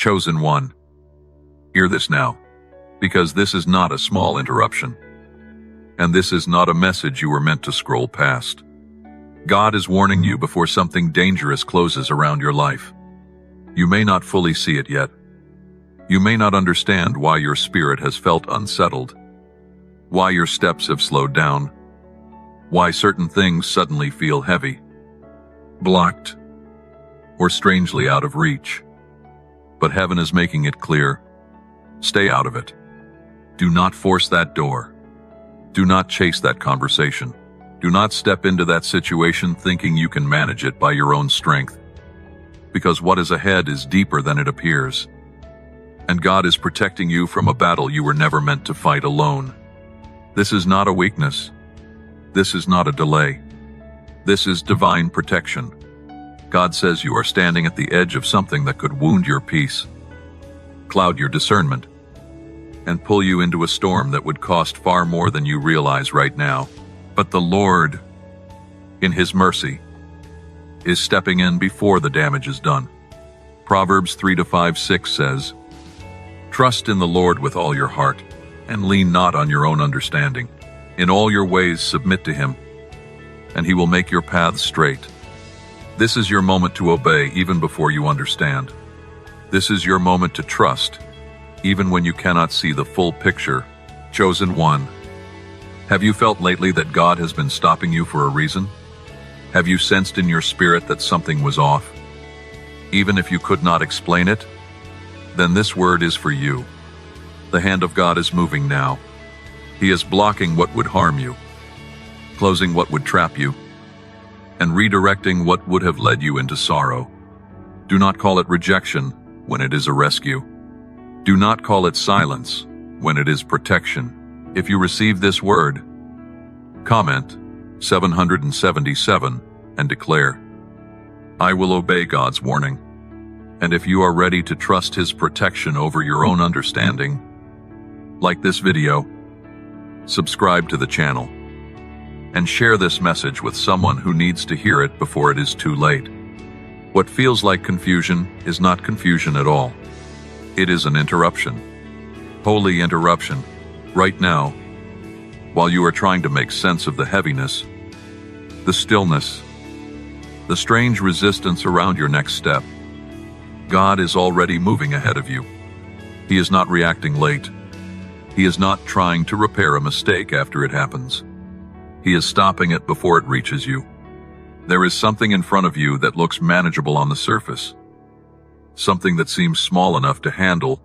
Chosen one, hear this now, because this is not a small interruption. And this is not a message you were meant to scroll past. God is warning you before something dangerous closes around your life. You may not fully see it yet. You may not understand why your spirit has felt unsettled, why your steps have slowed down, why certain things suddenly feel heavy, blocked, or strangely out of reach. But heaven is making it clear. Stay out of it. Do not force that door. Do not chase that conversation. Do not step into that situation thinking you can manage it by your own strength. Because what is ahead is deeper than it appears. And God is protecting you from a battle you were never meant to fight alone. This is not a weakness. This is not a delay. This is divine protection. God says you are standing at the edge of something that could wound your peace, cloud your discernment, and pull you into a storm that would cost far more than you realize right now. But the Lord, in His mercy, is stepping in before the damage is done. Proverbs 3-5-6 says, "Trust in the Lord with all your heart, and lean not on your own understanding. In all your ways submit to Him, and He will make your paths straight." This is your moment to obey even before you understand. This is your moment to trust, even when you cannot see the full picture. Chosen one, have you felt lately that God has been stopping you for a reason? Have you sensed in your spirit that something was off? Even if you could not explain it, then this word is for you. The hand of God is moving now. He is blocking what would harm you, closing what would trap you, and redirecting what would have led you into sorrow. Do not call it rejection when it is a rescue. Do not call it silence when it is protection. If you receive this word, comment 777 and declare, "I will obey God's warning." And if you are ready to trust His protection over your own understanding, like this video, subscribe to the channel, and share this message with someone who needs to hear it before it is too late. What feels like confusion is not confusion at all. It is an interruption. Holy interruption. Right now, while you are trying to make sense of the heaviness, the stillness, the strange resistance around your next step, God is already moving ahead of you. He is not reacting late. He is not trying to repair a mistake after it happens. He is stopping it before it reaches you. There is something in front of you that looks manageable on the surface. Something that seems small enough to handle,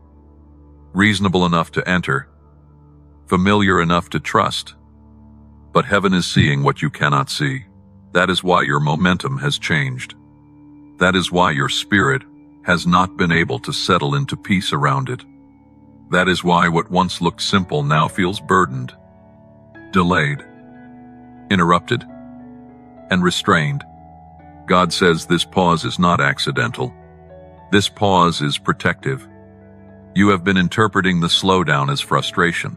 reasonable enough to enter, familiar enough to trust. But heaven is seeing what you cannot see. That is why your momentum has changed. That is why your spirit has not been able to settle into peace around it. That is why what once looked simple now feels burdened, delayed, interrupted, and restrained. God says this pause is not accidental. This pause is protective. You have been interpreting the slowdown as frustration,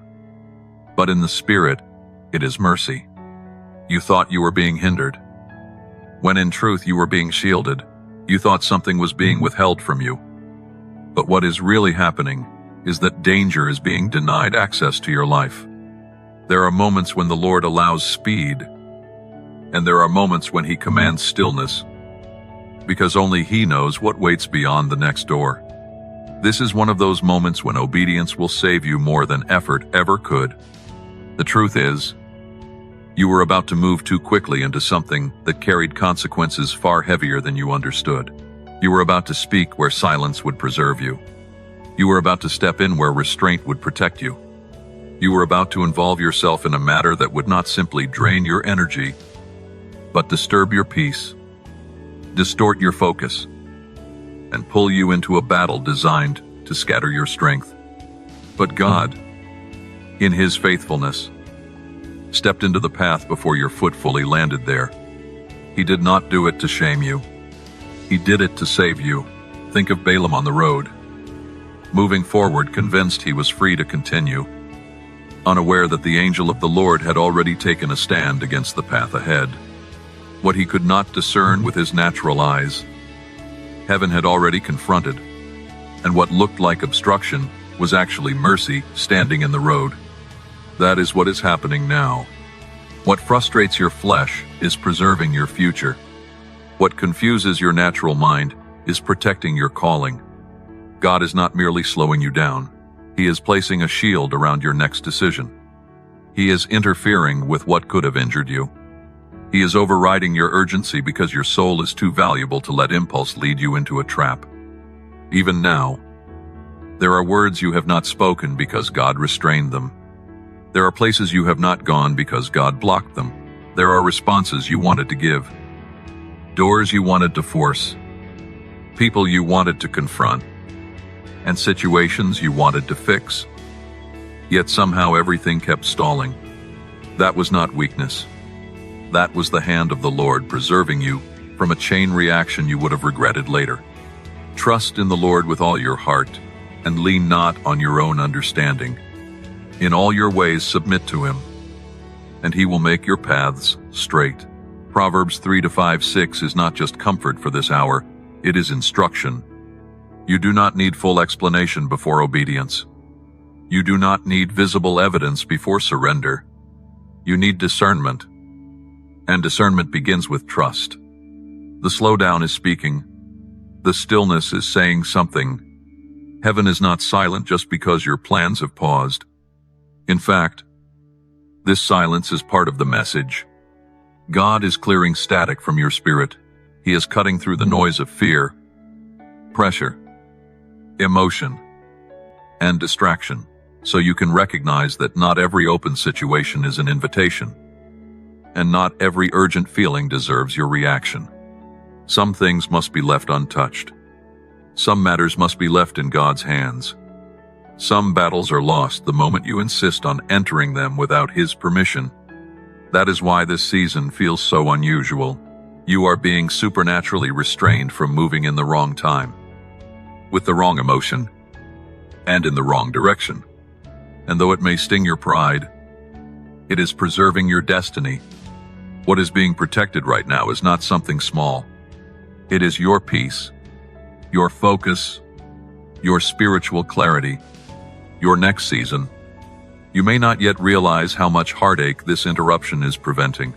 but in the spirit, it is mercy. You thought you were being hindered, when in truth you were being shielded. You thought something was being withheld from you. But what is really happening is that danger is being denied access to your life. There are moments when the Lord allows speed, and there are moments when He commands stillness, because only He knows what waits beyond the next door. This is one of those moments when obedience will save you more than effort ever could. The truth is, you were about to move too quickly into something that carried consequences far heavier than you understood. You were about to speak where silence would preserve you. You were about to step in where restraint would protect you. You were about to involve yourself in a matter that would not simply drain your energy, but disturb your peace, distort your focus, and pull you into a battle designed to scatter your strength. But God, in His faithfulness, stepped into the path before your foot fully landed there. He did not do it to shame you. He did it to save you. Think of Balaam on the road, moving forward, convinced he was free to continue, unaware that the angel of the Lord had already taken a stand against the path ahead. What he could not discern with his natural eyes, heaven had already confronted. and what looked like obstruction was actually mercy standing in the road. That is what is happening now. What frustrates your flesh is preserving your future. What confuses your natural mind is protecting your calling. God is not merely slowing you down. He is placing a shield around your next decision. He is interfering with what could have injured you. He is overriding your urgency because your soul is too valuable to let impulse lead you into a trap. Even now, there are words you have not spoken because God restrained them. There are places you have not gone because God blocked them. There are responses you wanted to give, doors you wanted to force, people you wanted to confront, and situations you wanted to fix. Yet somehow everything kept stalling. That was not weakness. That was the hand of the Lord preserving you from a chain reaction you would have regretted later. Trust in the Lord with all your heart, and lean not on your own understanding. In all your ways submit to him, and he will make your paths straight. Proverbs 3-5-6 is not just comfort for this hour, it is instruction. You do not need full explanation before obedience. You do not need visible evidence before surrender. You need discernment, and discernment begins with trust. The slowdown is speaking. The stillness is saying something. Heaven is not silent just because your plans have paused. In fact, this silence is part of the message. God is clearing static from your spirit. He is cutting through the noise of fear, pressure, emotion, and distraction, so you can recognize that not every open situation is an invitation, and not every urgent feeling deserves your reaction. Some things must be left untouched. Some matters must be left in God's hands. Some battles are lost the moment you insist on entering them without His permission. That is why this season feels so unusual. You are being supernaturally restrained from moving in the wrong time, with the wrong emotion, and in the wrong direction. And though it may sting your pride, it is preserving your destiny. What is being protected right now is not something small. It is your peace, your focus, your spiritual clarity, your next season. You may not yet realize how much heartache this interruption is preventing.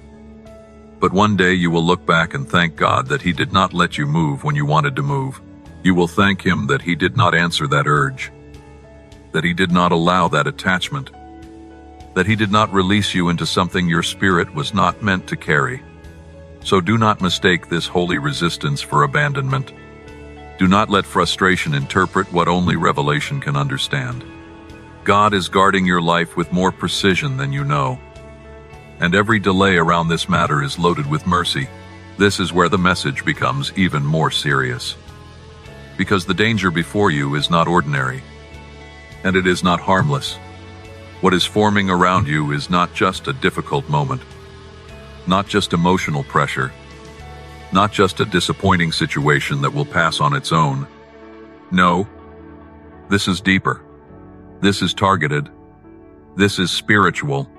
But one day you will look back and thank God that He did not let you move when you wanted to move. You will thank Him that He did not answer that urge, that He did not allow that attachment, that He did not release you into something your spirit was not meant to carry. So do not mistake this holy resistance for abandonment. Do not let frustration interpret what only revelation can understand. God is guarding your life with more precision than you know. And every delay around this matter is loaded with mercy. This is where the message becomes even more serious. Because the danger before you is not ordinary, and it is not harmless. What is forming around you is not just a difficult moment, not just emotional pressure, not just a disappointing situation that will pass on its own. No, this is deeper. This is targeted. This is spiritual.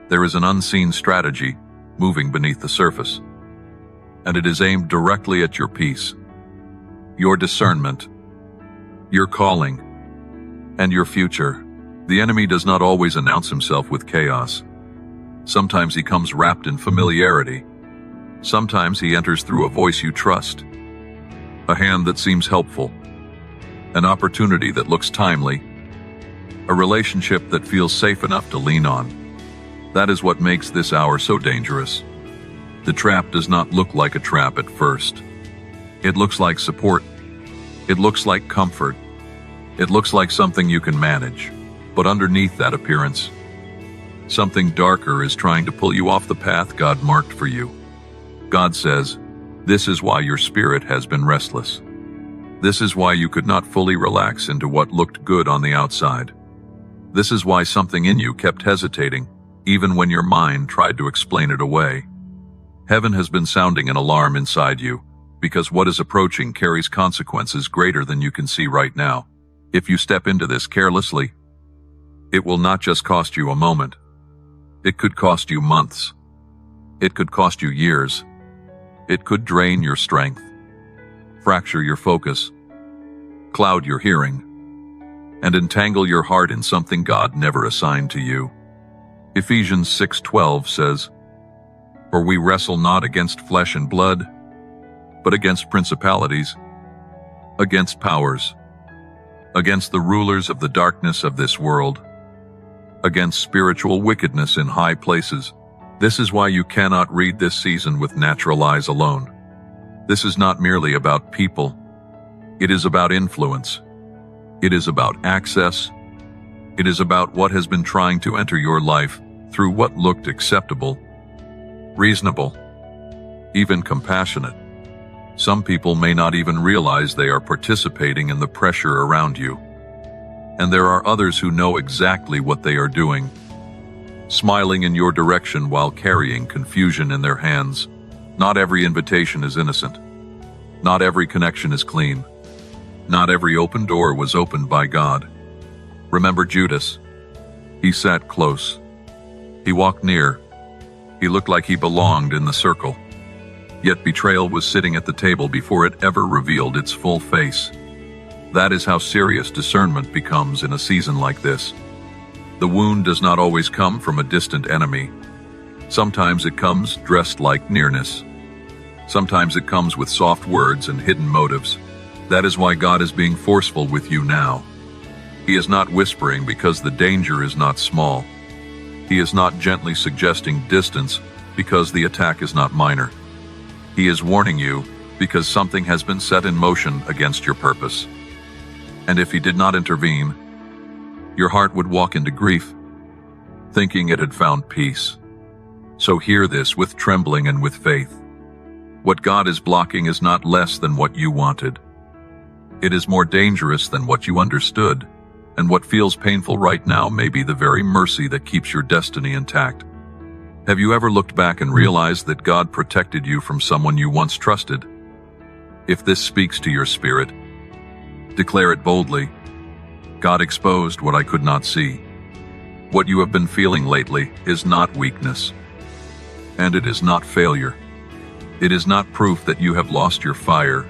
There is an unseen strategy moving beneath the surface, and it is aimed directly at your peace, your discernment, your calling, and your future. The enemy does not always announce himself with chaos. Sometimes he comes wrapped in familiarity. Sometimes he enters through a voice you trust, a hand that seems helpful, an opportunity that looks timely, a relationship that feels safe enough to lean on. That is what makes this hour so dangerous. The trap does not look like a trap at first. It looks like support. It looks like comfort. It looks like something you can manage. But underneath that appearance, something darker is trying to pull you off the path God marked for you. God says, this is why your spirit has been restless. This is why you could not fully relax into what looked good on the outside. This is why something in you kept hesitating, even when your mind tried to explain it away. Heaven has been sounding an alarm inside you, because what is approaching carries consequences greater than you can see right now. If you step into this carelessly, it will not just cost you a moment. It could cost you months. It could cost you years. It could drain your strength, fracture your focus, cloud your hearing, and entangle your heart in something God never assigned to you. Ephesians 6:12 says, "For we wrestle not against flesh and blood, but against principalities, against powers, against the rulers of the darkness of this world, against spiritual wickedness in high places." This is why you cannot read this season with natural eyes alone. This is not merely about people. It is about influence. It is about access. It is about what has been trying to enter your life through what looked acceptable, reasonable, even compassionate. Some people may not even realize they are participating in the pressure around you. And there are others who know exactly what they are doing, smiling in your direction while carrying confusion in their hands. Not every invitation is innocent. Not every connection is clean. Not every open door was opened by God. Remember Judas? He sat close. He walked near. He looked like he belonged in the circle. Yet betrayal was sitting at the table before it ever revealed its full face. That is how serious discernment becomes in a season like this. The wound does not always come from a distant enemy. Sometimes it comes dressed like nearness. Sometimes it comes with soft words and hidden motives. That is why God is being forceful with you now. He is not whispering because the danger is not small. He is not gently suggesting distance because the attack is not minor. He is warning you because something has been set in motion against your purpose. And if he did not intervene, your heart would walk into grief, thinking it had found peace. So hear this with trembling and with faith. What God is blocking is not less than what you wanted. It is more dangerous than what you understood, and what feels painful right now may be the very mercy that keeps your destiny intact. Have you ever looked back and realized that God protected you from someone you once trusted? If this speaks to your spirit, declare it boldly. God exposed what I could not see. What you have been feeling lately is not weakness, and it is not failure. It is not proof that you have lost your fire,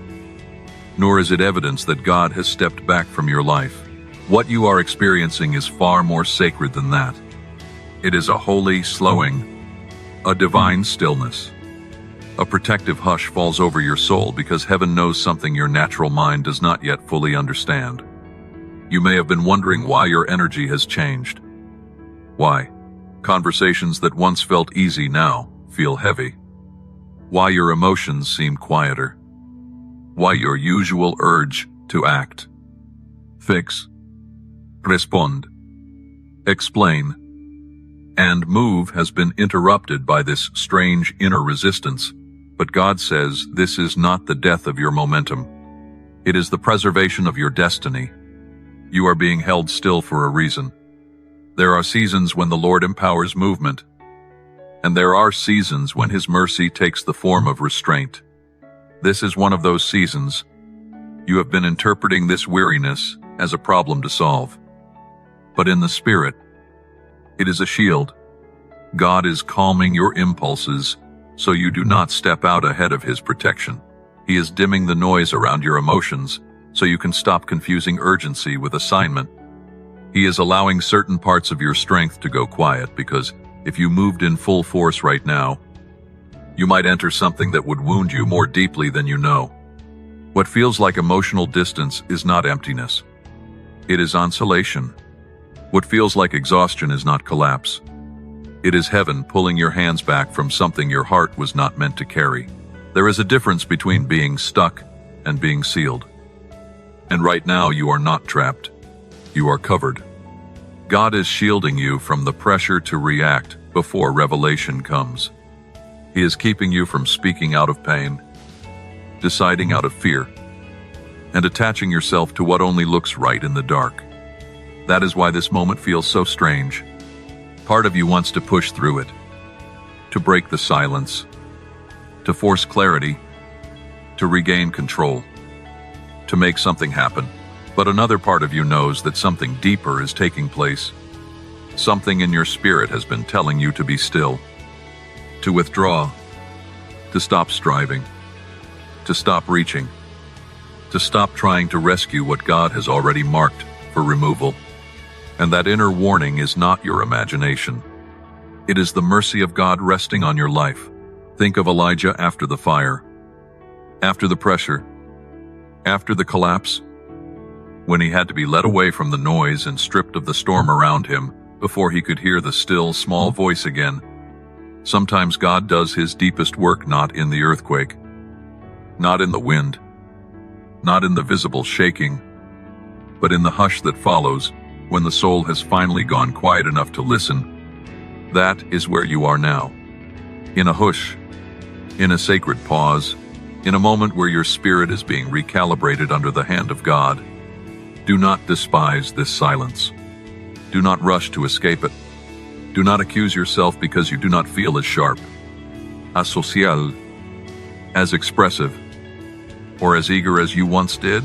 nor is it evidence that God has stepped back from your life. What you are experiencing is far more sacred than that. It is a holy slowing, a divine stillness. A protective hush falls over your soul because heaven knows something your natural mind does not yet fully understand. You may have been wondering why your energy has changed. Why conversations that once felt easy now feel heavy. Why your emotions seem quieter. Why your usual urge to act, fix, respond, explain, and move has been interrupted by this strange inner resistance. But God says this is not the death of your momentum. It is the preservation of your destiny. You are being held still for a reason. There are seasons when the Lord empowers movement, and there are seasons when His mercy takes the form of restraint. This is one of those seasons. You have been interpreting this weariness as a problem to solve. But in the Spirit, it is a shield. God is calming your impulses so you do not step out ahead of His protection. He is dimming the noise around your emotions so you can stop confusing urgency with assignment. He is allowing certain parts of your strength to go quiet because if you moved in full force right now, you might enter something that would wound you more deeply than you know. What feels like emotional distance is not emptiness. It is isolation. What feels like exhaustion is not collapse. It is heaven pulling your hands back from something your heart was not meant to carry. There is a difference between being stuck and being sealed. And right now you are not trapped. You are covered. God is shielding you from the pressure to react before revelation comes. He is keeping you from speaking out of pain, deciding out of fear, and attaching yourself to what only looks right in the dark. That is why this moment feels so strange. Part of you wants to push through it, to break the silence, to force clarity, to regain control, to make something happen. But another part of you knows that something deeper is taking place. Something in your spirit has been telling you to be still, to withdraw, to stop striving, to stop reaching, to stop trying to rescue what God has already marked for removal. And that inner warning is not your imagination. It is the mercy of God resting on your life. Think of Elijah after the fire, after the pressure, after the collapse, when he had to be led away from the noise and stripped of the storm around him before he could hear the still, small voice again. Sometimes God does his deepest work not in the earthquake, not in the wind, not in the visible shaking, but in the hush that follows when the soul has finally gone quiet enough to listen. That is where you are now. In a hush, in a sacred pause, in a moment where your spirit is being recalibrated under the hand of God. Do not despise this silence. Do not rush to escape it. Do not accuse yourself because you do not feel as sharp, as social, as expressive, or as eager as you once did.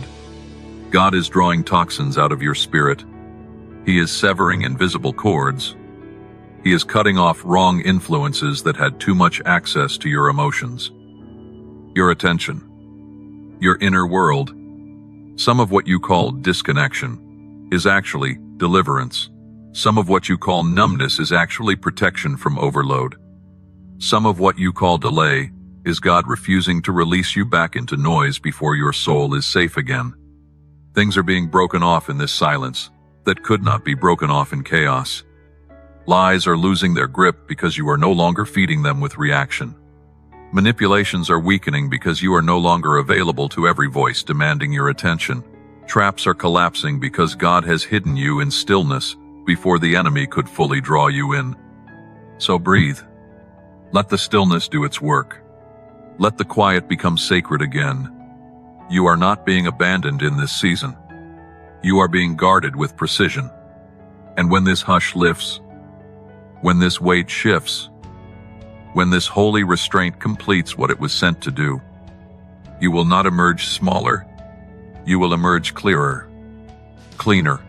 God is drawing toxins out of your spirit. He is severing invisible cords. He is cutting off wrong influences that had too much access to your emotions, your attention, your inner world. Some of what you call disconnection is actually deliverance. Some of what you call numbness is actually protection from overload. Some of what you call delay is God refusing to release you back into noise before your soul is safe again. Things are being broken off in this silence that could not be broken off in chaos. Lies are losing their grip because you are no longer feeding them with reaction. Manipulations are weakening because you are no longer available to every voice demanding your attention. Traps are collapsing because God has hidden you in stillness before the enemy could fully draw you in. So breathe. Let the stillness do its work. Let the quiet become sacred again. You are not being abandoned in this season. You are being guarded with precision. And when this hush lifts, when this weight shifts, when this holy restraint completes what it was sent to do, you will not emerge smaller. You will emerge clearer, cleaner,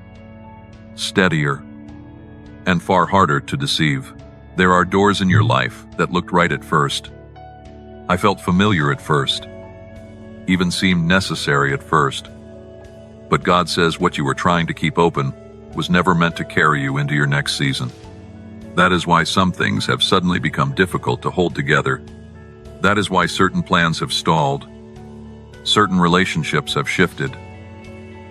steadier, and far harder to deceive. There are doors in your life that looked right at first. I felt familiar at first, even seemed necessary at first. But God says what you were trying to keep open was never meant to carry you into your next season. That is why some things have suddenly become difficult to hold together. That is why certain plans have stalled, certain relationships have shifted,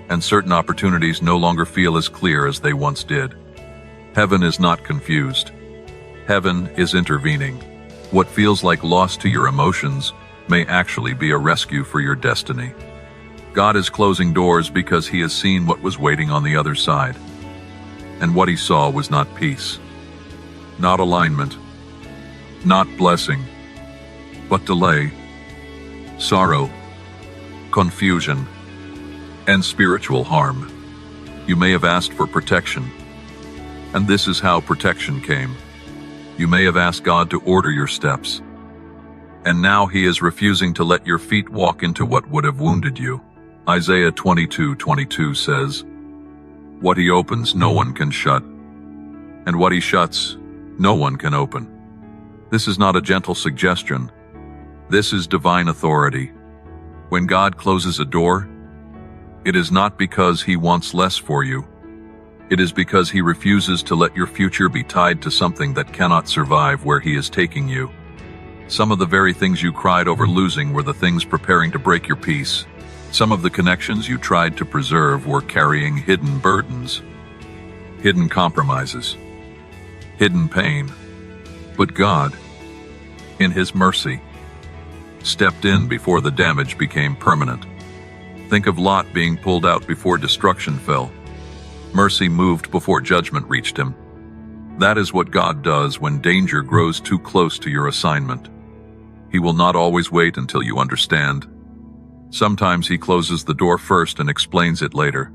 and certain opportunities no longer feel as clear as they once did. Heaven is not confused. Heaven is intervening. What feels like loss to your emotions may actually be a rescue for your destiny. God is closing doors because he has seen what was waiting on the other side. And what he saw was not peace, not alignment, not blessing, but delay, sorrow, confusion, and spiritual harm. You may have asked for protection, and this is how protection came. You may have asked God to order your steps, and now he is refusing to let your feet walk into what would have wounded you. Isaiah 22:22 says, "What he opens, no one can shut, and what he shuts, no one can open." This is not a gentle suggestion. This is divine authority. When God closes a door, it is not because he wants less for you. It is because he refuses to let your future be tied to something that cannot survive where he is taking you. Some of the very things you cried over losing were the things preparing to break your peace. Some of the connections you tried to preserve were carrying hidden burdens, hidden compromises, hidden pain. But God, in his mercy, stepped in before the damage became permanent. Think of Lot being pulled out before destruction fell. Mercy moved before judgment reached him. That is what God does when danger grows too close to your assignment. He will not always wait until you understand. Sometimes he closes the door first and explains it later.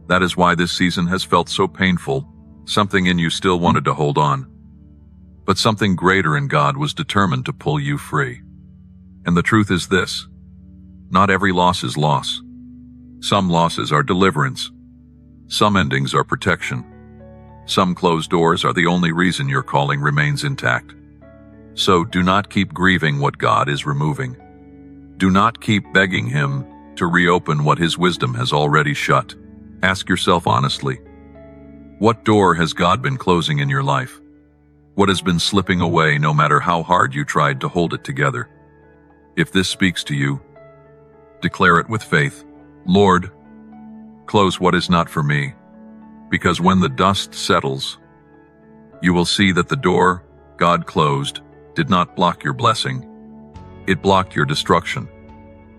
That is why this season has felt so painful. Something in you still wanted to hold on. But something greater in God was determined to pull you free. And the truth is this: not every loss is loss. Some losses are deliverance. Some endings are protection. Some closed doors are the only reason your calling remains intact. So do not keep grieving what God is removing. Do not keep begging him to reopen what His wisdom has already shut. Ask yourself honestly, what door has God been closing in your life? What has been slipping away no matter how hard you tried to hold it together? If this speaks to you, declare it with faith. Lord, close what is not for me, because when the dust settles, you will see that the door God closed did not block your blessing. It blocked your destruction.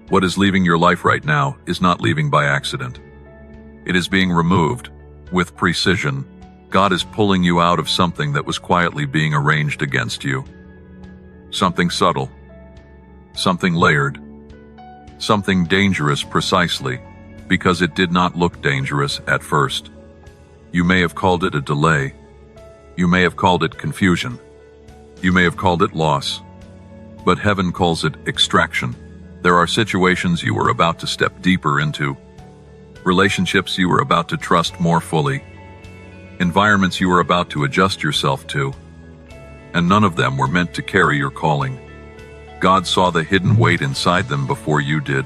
What is leaving your life right now is not leaving by accident. It is being removed with precision. God is pulling you out of something that was quietly being arranged against you. Something subtle, something layered, something dangerous precisely because it did not look dangerous at first. You may have called it a delay. You may have called it confusion. You may have called it loss. But heaven calls it extraction. There are situations you are about to step deeper into, relationships you are about to trust more fully, environments you are about to adjust yourself to, and none of them were meant to carry your calling. God saw the hidden weight inside them before you did.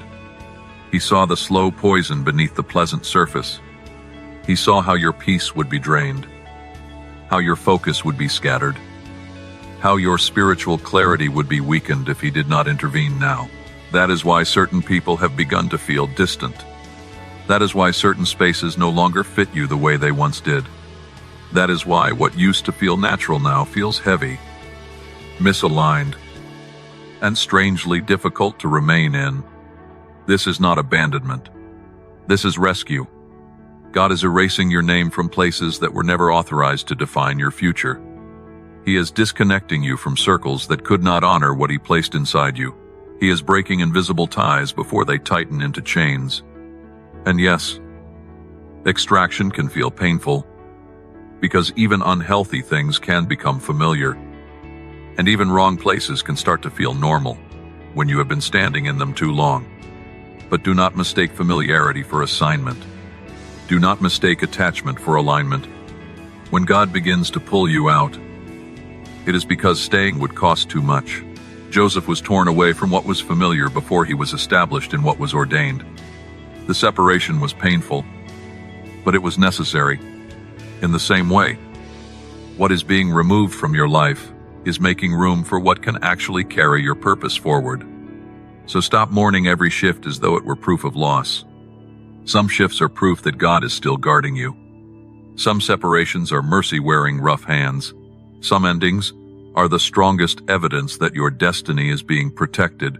He saw the slow poison beneath the pleasant surface. He saw how your peace would be drained, how your focus would be scattered, how your spiritual clarity would be weakened if He did not intervene now. That is why certain people have begun to feel distant. That is why certain spaces no longer fit you the way they once did. That is why what used to feel natural now feels heavy, misaligned, and strangely difficult to remain in. This is not abandonment. This is rescue. God is erasing your name from places that were never authorized to define your future. He is disconnecting you from circles that could not honor what He placed inside you. He is breaking invisible ties before they tighten into chains. And yes, extraction can feel painful, because even unhealthy things can become familiar, and even wrong places can start to feel normal when you have been standing in them too long. But do not mistake familiarity for assignment. Do not mistake attachment for alignment. When God begins to pull you out, it is because staying would cost too much. Joseph was torn away from what was familiar before he was established in what was ordained. The separation was painful, but it was necessary. In the same way, what is being removed from your life is making room for what can actually carry your purpose forward. So stop mourning every shift as though it were proof of loss. Some shifts are proof that God is still guarding you. Some separations are mercy wearing rough hands. Some endings are the strongest evidence that your destiny is being protected.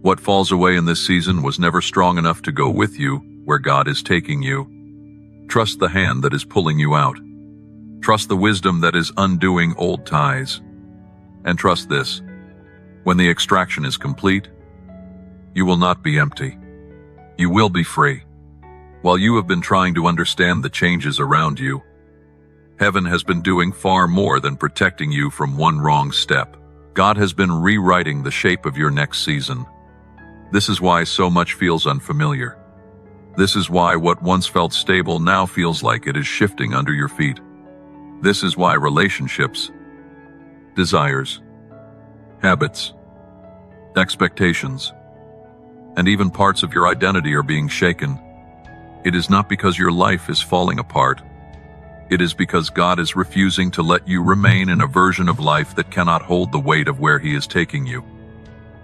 What falls away in this season was never strong enough to go with you where God is taking you. Trust the hand that is pulling you out. Trust the wisdom that is undoing old ties. And trust this: when the extraction is complete, you will not be empty. You will be free. While you have been trying to understand the changes around you, heaven has been doing far more than protecting you from one wrong step. God has been rewriting the shape of your next season. This is why so much feels unfamiliar. This is why what once felt stable now feels like it is shifting under your feet. This is why relationships, desires, habits, expectations, and even parts of your identity are being shaken. It is not because your life is falling apart. It is because God is refusing to let you remain in a version of life that cannot hold the weight of where He is taking you.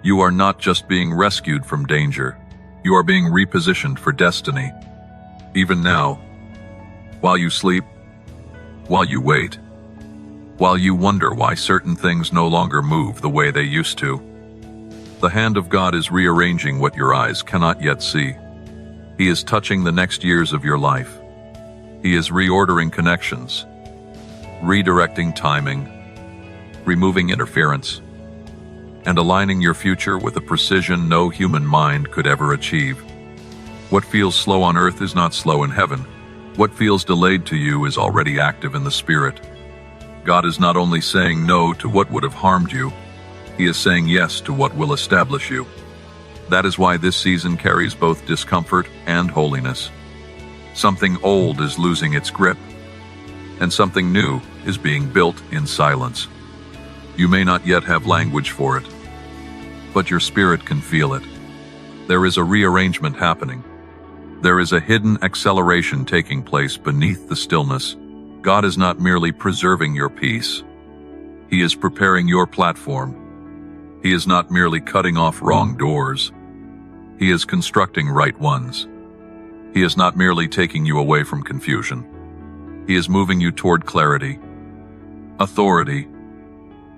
You are not just being rescued from danger. You are being repositioned for destiny. Even now, while you sleep, while you wait, while you wonder why certain things no longer move the way they used to, the hand of God is rearranging what your eyes cannot yet see. He is touching the next years of your life. He is reordering connections, redirecting timing, removing interference, and aligning your future with a precision no human mind could ever achieve. What feels slow on earth is not slow in heaven. What feels delayed to you is already active in the spirit. God is not only saying no to what would have harmed you, He is saying yes to what will establish you. That is why this season carries both discomfort and holiness. Something old is losing its grip, and something new is being built in silence. You may not yet have language for it, but your spirit can feel it. There is a rearrangement happening. There is a hidden acceleration taking place beneath the stillness. God is not merely preserving your peace. He is preparing your platform. He is not merely cutting off wrong doors. He is constructing right ones. He is not merely taking you away from confusion. He is moving you toward clarity, authority,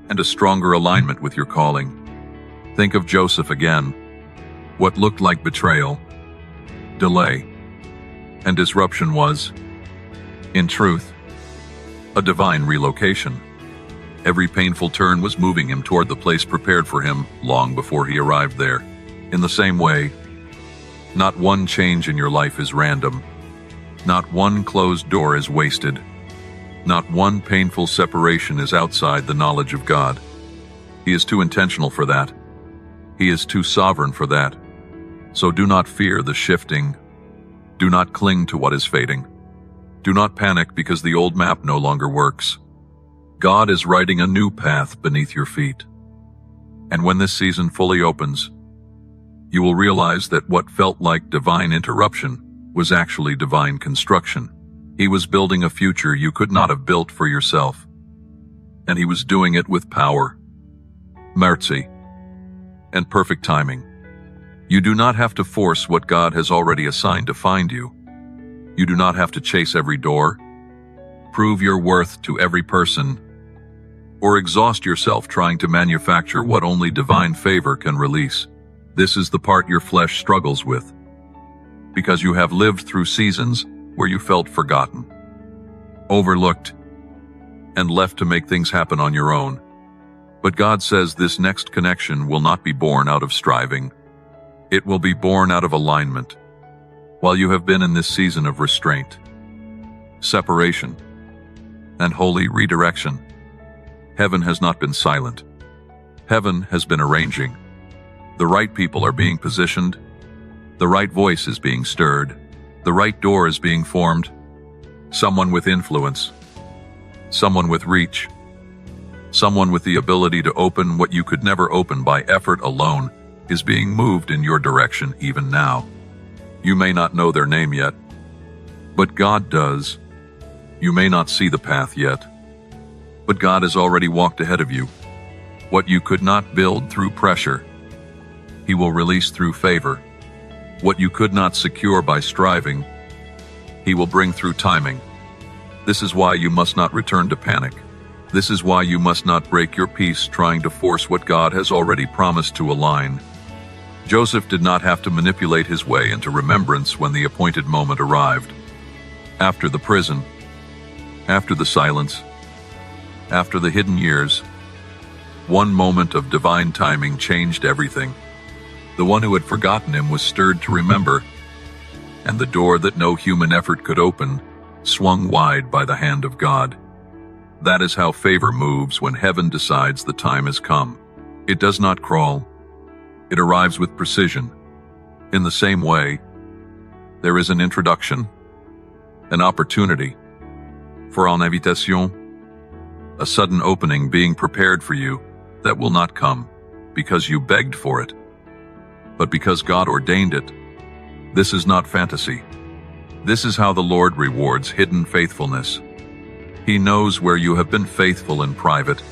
and a stronger alignment with your calling. Think of Joseph again. What looked like betrayal, delay, and disruption was, in truth, a divine relocation. Every painful turn was moving him toward the place prepared for him long before he arrived there. In the same way, not one change in your life is random. Not one closed door is wasted. Not one painful separation is outside the knowledge of God. He is too intentional for that. He is too sovereign for that. So do not fear the shifting. Do not cling to what is fading. Do not panic because the old map no longer works. God is writing a new path beneath your feet. And when this season fully opens, you will realize that what felt like divine interruption was actually divine construction. He was building a future you could not have built for yourself. And he was doing it with power, mercy, and perfect timing. You do not have to force what God has already assigned to find you. You do not have to chase every door, prove your worth to every person, or exhaust yourself trying to manufacture what only divine favor can release. This is the part your flesh struggles with, because you have lived through seasons where you felt forgotten, overlooked, and left to make things happen on your own. But God says this next connection will not be born out of striving. It will be born out of alignment. While you have been in this season of restraint, separation, and holy redirection, heaven has not been silent. Heaven has been arranging. The right people are being positioned. The right voice is being stirred. The right door is being formed. Someone with influence. Someone with reach. Someone with the ability to open what you could never open by effort alone is being moved in your direction even now. You may not know their name yet, but God does. You may not see the path yet, but God has already walked ahead of you. What you could not build through pressure, He will release through favor. What you could not secure by striving, He will bring through timing. This is why you must not return to panic. This is why you must not break your peace trying to force what God has already promised to align. Joseph did not have to manipulate his way into remembrance when the appointed moment arrived. After the prison, after the silence, after the hidden years, one moment of divine timing changed everything. The one who had forgotten him was stirred to remember, and the door that no human effort could open swung wide by the hand of God. That is how favor moves when heaven decides the time has come. It does not crawl. It arrives with precision. In the same way, there is an introduction, an opportunity, for en invitation, a sudden opening being prepared for you that will not come because you begged for it, but because God ordained it. This is not fantasy. This is how the Lord rewards hidden faithfulness. He knows where you have been faithful in private.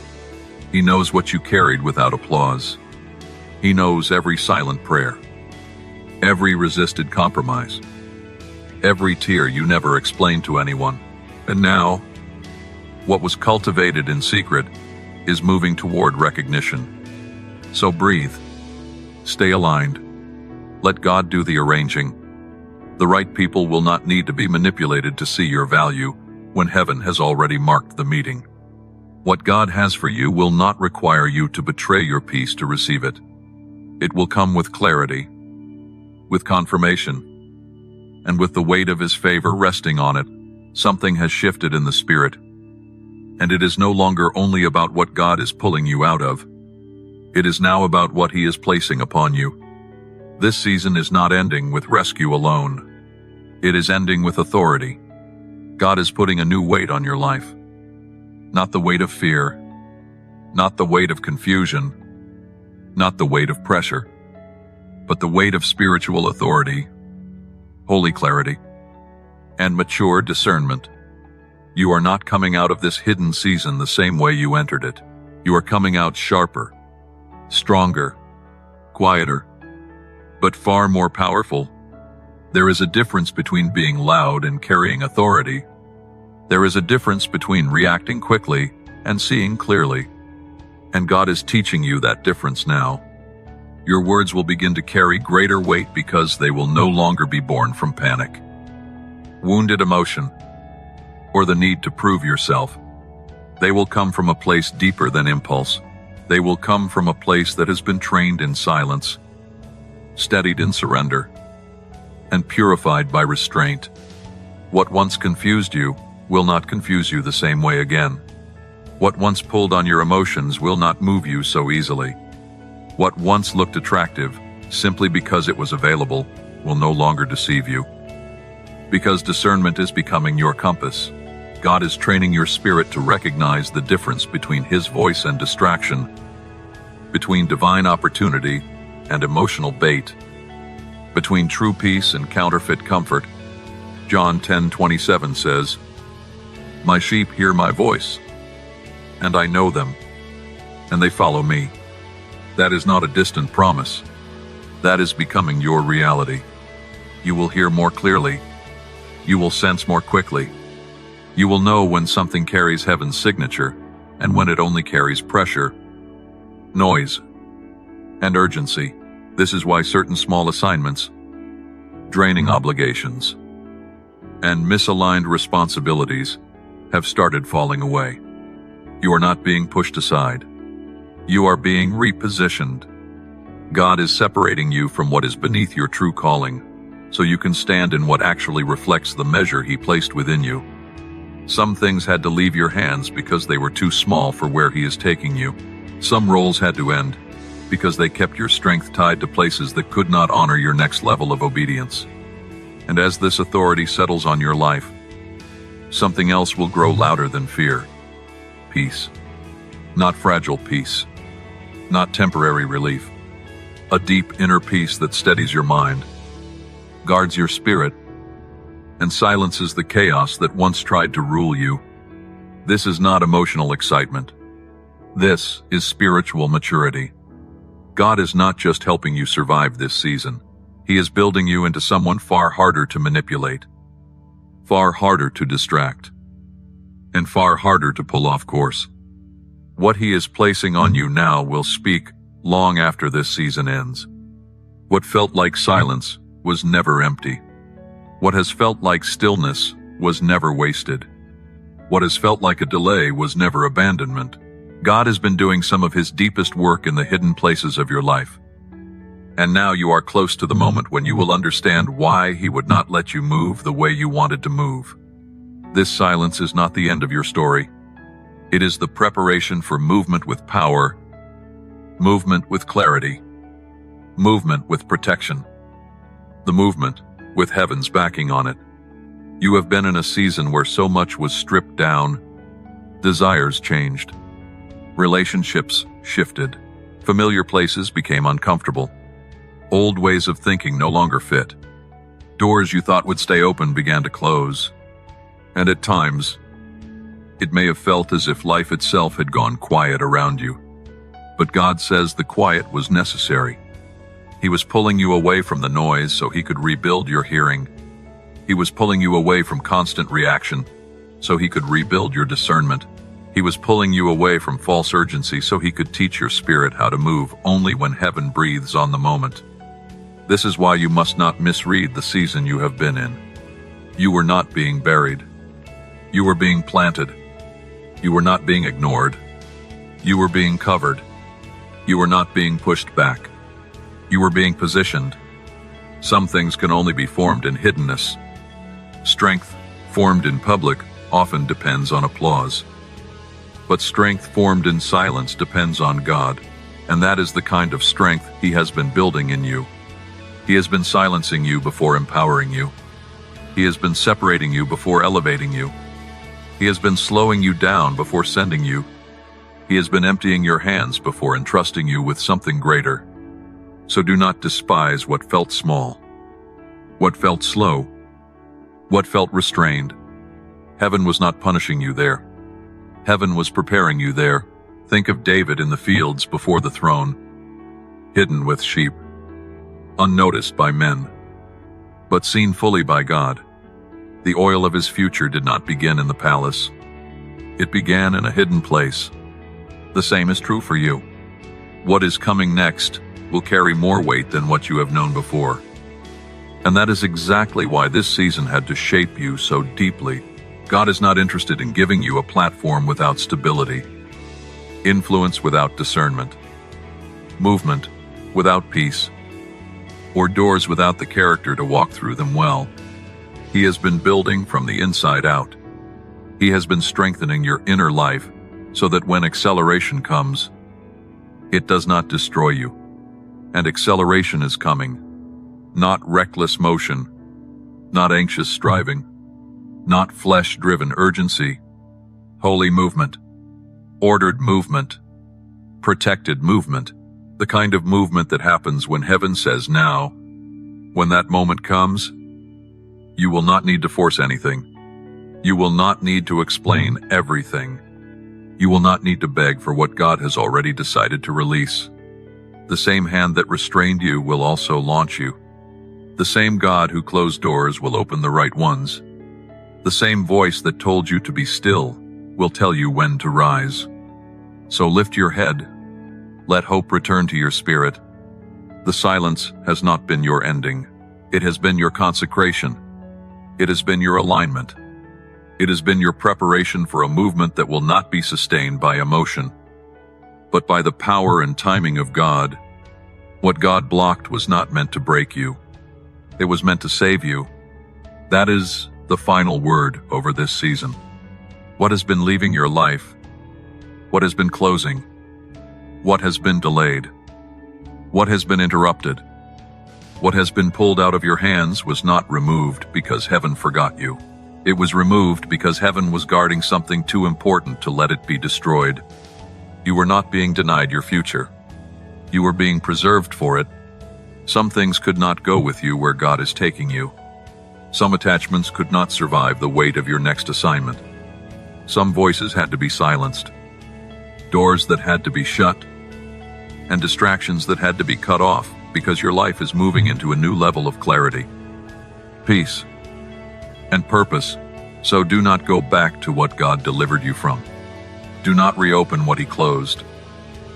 He knows what you carried without applause. He knows every silent prayer, every resisted compromise, every tear you never explained to anyone. And now, what was cultivated in secret is moving toward recognition. So breathe. Stay aligned. Let God do the arranging. The right people will not need to be manipulated to see your value when heaven has already marked the meeting. What God has for you will not require you to betray your peace to receive it. It will come with clarity, with confirmation, and with the weight of His favor resting on it. Something has shifted in the spirit, and it is no longer only about what God is pulling you out of. It is now about what He is placing upon you. This season is not ending with rescue alone. It is ending with authority. God is putting a new weight on your life. Not the weight of fear, not the weight of confusion, not the weight of pressure, but the weight of spiritual authority, holy clarity, and mature discernment. You are not coming out of this hidden season the same way you entered it. You are coming out sharper, stronger, quieter, but far more powerful. There is a difference between being loud and carrying authority. There is a difference between reacting quickly and seeing clearly. And God is teaching you that difference now. Your words will begin to carry greater weight because they will no longer be born from panic, wounded emotion, or the need to prove yourself. They will come from a place deeper than impulse. They will come from a place that has been trained in silence, steadied in surrender, and purified by restraint. What once confused you will not confuse you the same way again. What once pulled on your emotions will not move you so easily. What once looked attractive, simply because it was available, will no longer deceive you. Because discernment is becoming your compass. God is training your spirit to recognize the difference between His voice and distraction, between divine opportunity and emotional bait, between true peace and counterfeit comfort. John 10:27 says, "My sheep hear my voice, and I know them, and they follow me." That is not a distant promise. That is becoming your reality. You will hear more clearly. You will sense more quickly. You will know when something carries heaven's signature and when it only carries pressure, noise, and urgency. This is why certain small assignments, draining obligations, and misaligned responsibilities have started falling away. You are not being pushed aside. You are being repositioned. God is separating you from what is beneath your true calling, so you can stand in what actually reflects the measure He placed within you. Some things had to leave your hands because they were too small for where He is taking you. Some roles had to end because they kept your strength tied to places that could not honor your next level of obedience. And as this authority settles on your life, something else will grow louder than fear. Peace. Not fragile peace. Not temporary relief. A deep inner peace that steadies your mind, guards your spirit, and silences the chaos that once tried to rule you. This is not emotional excitement. This is spiritual maturity. God is not just helping you survive this season. He is building you into someone far harder to manipulate, far harder to distract, and far harder to pull off course. What He is placing on you now will speak long after this season ends. What felt like silence was never empty. What has felt like stillness was never wasted. What has felt like a delay was never abandonment. God has been doing some of His deepest work in the hidden places of your life. And now you are close to the moment when you will understand why He would not let you move the way you wanted to move. This silence is not the end of your story. It is the preparation for movement with power, movement with clarity, movement with protection, the movement with heaven's backing on it. You have been in a season where so much was stripped down, desires changed, relationships shifted, familiar places became uncomfortable, old ways of thinking no longer fit, doors you thought would stay open began to close, and at times, it may have felt as if life itself had gone quiet around you. But God says the quiet was necessary. He was pulling you away from the noise so He could rebuild your hearing. He was pulling you away from constant reaction so He could rebuild your discernment. He was pulling you away from false urgency so He could teach your spirit how to move only when heaven breathes on the moment. This is why you must not misread the season you have been in. You were not being buried. You were being planted. You were not being ignored. You were being covered. You were not being pushed back. You were being positioned. Some things can only be formed in hiddenness. Strength, formed in public, often depends on applause. But strength formed in silence depends on God, and that is the kind of strength He has been building in you. He has been silencing you before empowering you. He has been separating you before elevating you. He has been slowing you down before sending you. He has been emptying your hands before entrusting you with something greater. So do not despise what felt small, what felt slow, what felt restrained. Heaven was not punishing you there. Heaven was preparing you there. Think of David in the fields before the throne, hidden with sheep, unnoticed by men, but seen fully by God. The oil of his future did not begin in the palace. It began in a hidden place. The same is true for you. What is coming next will carry more weight than what you have known before. And that is exactly why this season had to shape you so deeply. God is not interested in giving you a platform without stability, influence without discernment, movement without peace, or doors without the character to walk through them well. He has been building from the inside out. He has been strengthening your inner life so that when acceleration comes, it does not destroy you. And acceleration is coming. Not reckless motion, not anxious striving, not flesh-driven urgency, holy movement, ordered movement, protected movement, the kind of movement that happens when heaven says now. When that moment comes, you will not need to force anything. You will not need to explain everything. You will not need to beg for what God has already decided to release. The same hand that restrained you will also launch you. The same God who closed doors will open the right ones. The same voice that told you to be still will tell you when to rise. So lift your head. Let hope return to your spirit. The silence has not been your ending. It has been your consecration. It has been your alignment. It has been your preparation for a movement that will not be sustained by emotion, but by the power and timing of God. What God blocked was not meant to break you. It was meant to save you. That is the final word over this season. What has been leaving your life? What has been closing? What has been delayed? What has been interrupted? What has been pulled out of your hands was not removed because heaven forgot you. It was removed because heaven was guarding something too important to let it be destroyed. You were not being denied your future. You were being preserved for it. Some things could not go with you where God is taking you. Some attachments could not survive the weight of your next assignment. Some voices had to be silenced. Doors that had to be shut. And distractions that had to be cut off because your life is moving into a new level of clarity, peace, and purpose. So do not go back to what God delivered you from. Do not reopen what He closed.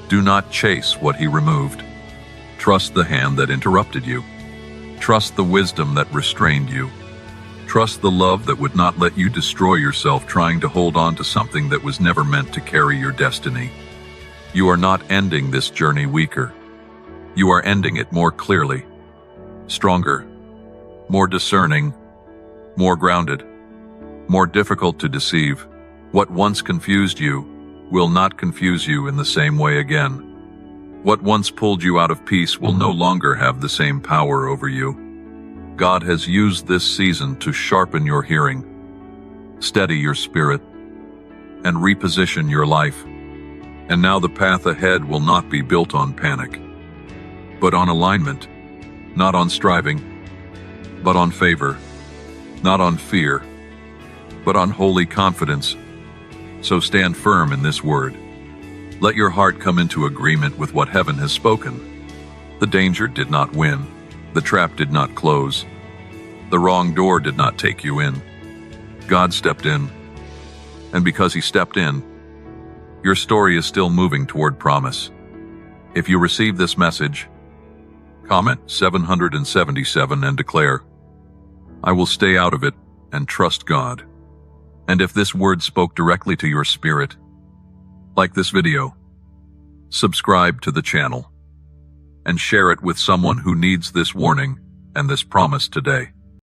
Do not chase what He removed. Trust the hand that interrupted you. Trust the wisdom that restrained you. Trust the love that would not let you destroy yourself trying to hold on to something that was never meant to carry your destiny. You are not ending this journey weaker. You are ending it more clearly, stronger, more discerning, more grounded, more difficult to deceive. What once confused you will not confuse you in the same way again. What once pulled you out of peace will no longer have the same power over you. God has used this season to sharpen your hearing, steady your spirit, and reposition your life. And now the path ahead will not be built on panic, but on alignment, not on striving, but on favor, not on fear, but on holy confidence. So stand firm in this word. Let your heart come into agreement with what heaven has spoken. The danger did not win. The trap did not close. The wrong door did not take you in. God stepped in. And because He stepped in, your story is still moving toward promise. If you receive this message, comment 777 and declare, "I will stay out of it and trust God." And if this word spoke directly to your spirit, like this video, subscribe to the channel, and share it with someone who needs this warning and this promise today.